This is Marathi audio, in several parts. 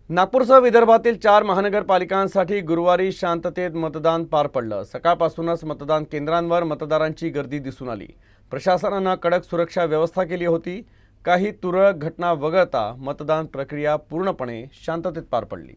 नागपूरसह विदर्भातील 4 महानगरपालिकांसाठी गुरुवारी शांततेत मतदान पार पडलं। सकाळपासूनच मतदान केंद्रांवर मतदारांची गर्दी दिसून आली। प्रशासनाने कडक सुरक्षा व्यवस्था केली होती। काही तुरळक घटना वगळता मतदान प्रक्रिया पूर्णपणे शांततेत पार पडली।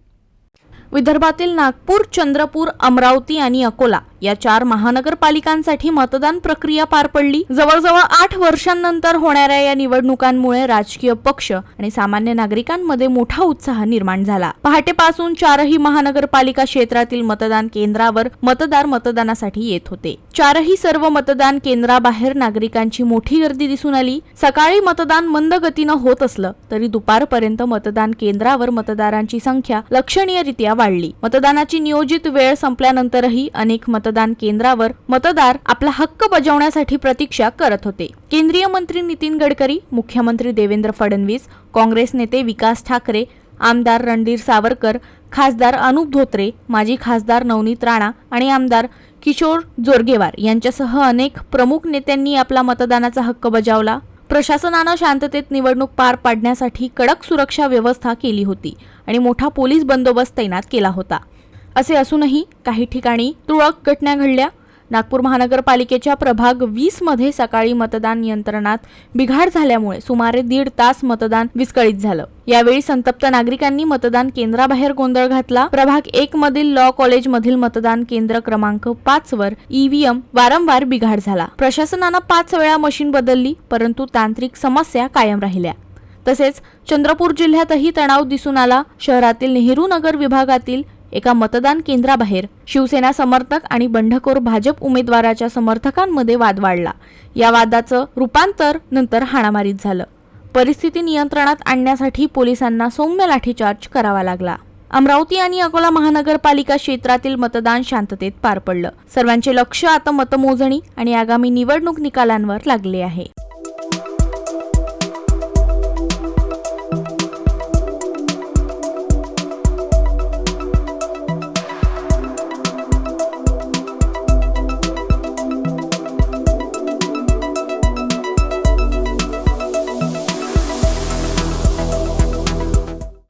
विदर्भातील नागपूर, चंद्रपूर, अमरावती आणि अकोला या 4 महानगरपालिकांसाठी मतदान प्रक्रिया पार पडली। जवळजवळ 8 वर्षांनंतर होणाऱ्या या निवडणुकांमुळे राजकीय पक्ष आणि सामान्य नागरिकांमध्ये मोठा उत्साह निर्माण झाला। पहाटेपासून 4ही महानगरपालिका क्षेत्रातील मतदान केंद्रावर मतदार मतदानासाठी येत होते। 4ही सर्व मतदान केंद्राबाहेर नागरिकांची मोठी गर्दी दिसून आली। सकाळी मतदान मंद गतीने होत असलं तरी दुपारपर्यंत मतदान केंद्रावर मतदारांची संख्या लक्षणीयरित्या वाढली। मतदानाची नियोजित वेळ संपल्यानंतरही अनेक मतदान केंद्रावर मतदार आपला हक्क बजावण्यासाठी प्रतीक्षा करत होते। केंद्रीय मंत्री नितीन गडकरी, मुख्यमंत्री देवेंद्र फडणवीस, काँग्रेस नेते विकास ठाकरे, आमदार रणधीर सावरकर, खासदार अनुप धोत्रे, माजी खासदार नवनीत राणा आणि आमदार किशोर जोरगेवार यांच्यासह अनेक प्रमुख नेत्यांनी आपला मतदानाचा हक्क बजावला। प्रशासनाने शांततेत निवडणूक पार पाडण्यासाठी कडक सुरक्षा व्यवस्था केली होती आणि मोठा पोलीस बंदोबस्त तैनात केला होता। असे असूनही काही ठिकाणी तुरळक घटना घडल्या। नागपूर महानगरपालिकेच्या प्रभाग 20 मध्ये सकाळी मतदान यंत्रणात बिघाड झाल्यामुळे सुमारे 1.5 तास मतदान विस्कळीत झालं। यावेळी संतप्त नागरिकांनी मतदान केंद्राबाहेर गोंधळ घातला। प्रभाग 1 मधील लॉ कॉलेज मधील मतदान केंद्र क्रमांक 5 वर ईव्हीएम वारंवार बिघाड झाला। प्रशासनाने 5 वेळा मशीन बदलली, परंतु तांत्रिक समस्या कायम राहिल्या। तसेच चंद्रपूर जिल्ह्यातही तणाव दिसून आला। शहरातील नेहरू नगर विभागातील एका मतदान केंद्राबाहेर शिवसेना समर्थक आणि बंडखोर भाजप उमेदवाराच्या समर्थकांमध्ये वाद वाढला। या वादाचं रूपांतर नंतर हाणामारीत झालं। परिस्थिती नियंत्रणात आणण्यासाठी पोलिसांना सौम्य लाठीचार्ज करावा लागला। अमरावती आणि अकोला महानगरपालिका क्षेत्रातील मतदान शांततेत पार पडलं। सर्वांचे लक्ष आता मतमोजणी आणि आगामी निवडणूक निकालांवर लागले आहे।